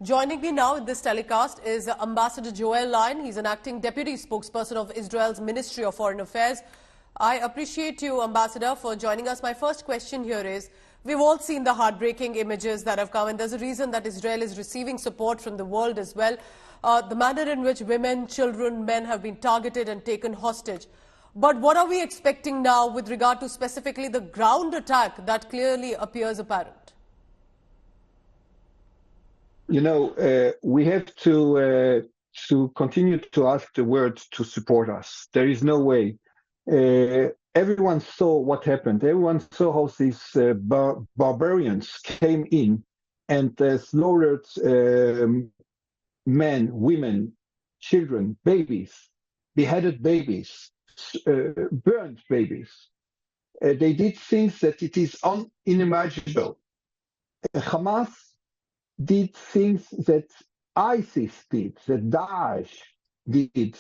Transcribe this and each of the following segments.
Joining me now in this telecast is Ambassador Joel Lyon. He's an acting deputy spokesperson of Israel's Ministry of Foreign Affairs. I appreciate you, Ambassador, for joining us. My first question here is, we've all seen the heartbreaking images that have come, and there's a reason that Israel is receiving support from the world as well. The manner in which women, children, men have been targeted and taken hostage. But what are we expecting now with regard to specifically the ground attack that clearly appears apparent? You know, we have to continue to ask the world to support us. There is no way. Everyone saw what happened. Everyone saw how these barbarians came in and slaughtered men, women, children, babies, beheaded babies, burned babies. They did things that it is unimaginable. Hamas did things that ISIS did, that Daesh did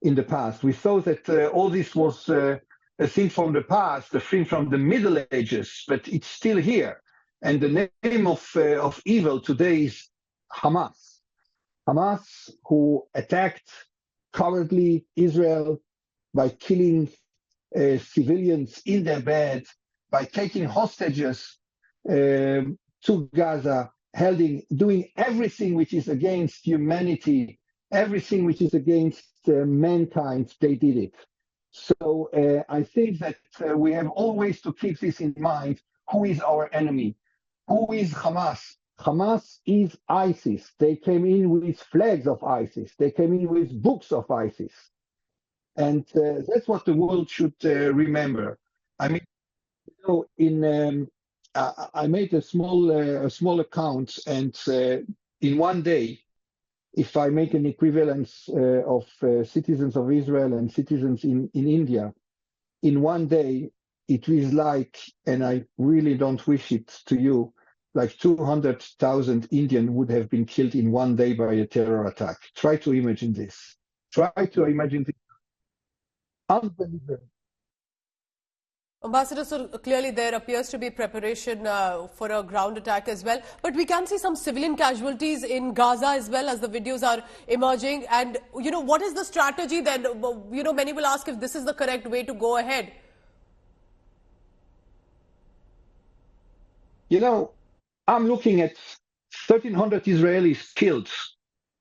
in the past. We saw that all this was a thing from the past, a thing from the Middle Ages, but it's still here. And the name of evil today is Hamas. Hamas, who attacked cowardly Israel by killing civilians in their bed, by taking hostages to Gaza, doing everything which is against humanity, everything which is against mankind, they did it. So I think that we have always to keep this in mind. Who is our enemy? Who is Hamas? Hamas is ISIS. They came in with flags of ISIS. They came in with books of ISIS. And that's what the world should remember. I mean, you know, I made a small account, and in one day, if I make an equivalence of citizens of Israel and citizens in India, in one day, it is like, and I really don't wish it to you, like 200,000 Indians would have been killed in one day by a terror attack. Try to imagine this. Try to imagine this. Unbelievable. Ambassador, so clearly there appears to be preparation for a ground attack as well. But we can see some civilian casualties in Gaza as well, as the videos are emerging. And, you know, what is the strategy then? You know, many will ask if this is the correct way to go ahead. You know, I'm looking at 1,300 Israelis killed.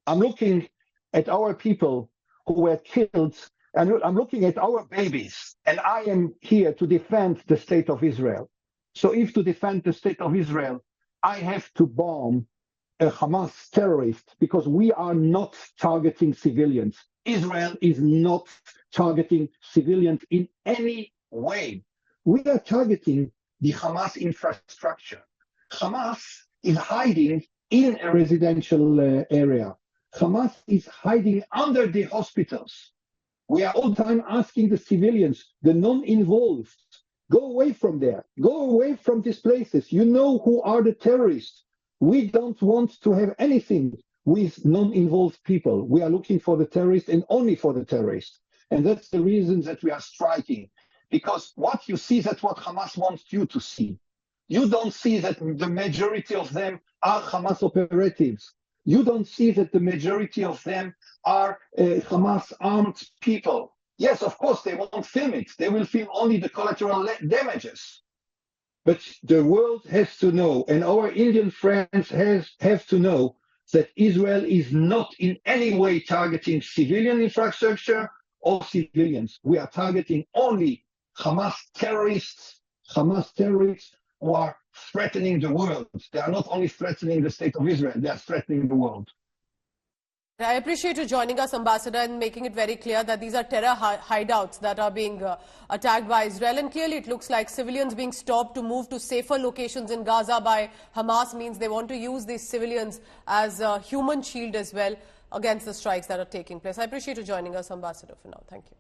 I'm looking at our people who were killed. And I'm looking at our babies, and I am here to defend the state of Israel. So if to defend the state of Israel, I have to bomb a Hamas terrorist, because we are not targeting civilians. Israel is not targeting civilians in any way. We are targeting the Hamas infrastructure. Hamas is hiding in a residential area. Hamas is hiding under the hospitals. We are all the time asking the civilians, the non-involved, go away from there, go away from these places. You know who are the terrorists. We don't want to have anything with non-involved people. We are looking for the terrorists and only for the terrorists. And that's the reason that we are striking. Because what you see, that's what Hamas wants you to see. You don't see that the majority of them are Hamas operatives. You don't see that the majority of them are Hamas armed people. Yes, of course, they won't film it. They will film only the collateral damages. But the world has to know, and our Indian friends have to know, that Israel is not in any way targeting civilian infrastructure or civilians. We are targeting only Hamas terrorists who are threatening the world. They are not only threatening the state of Israel, they are threatening the world. I appreciate you joining us, Ambassador, and making it very clear that these are terror hideouts that are being attacked by Israel. And clearly it looks like civilians being stopped to move to safer locations in Gaza by Hamas means they want to use these civilians as a human shield as well against the strikes that are taking place. I appreciate you joining us, Ambassador, for now. Thank you.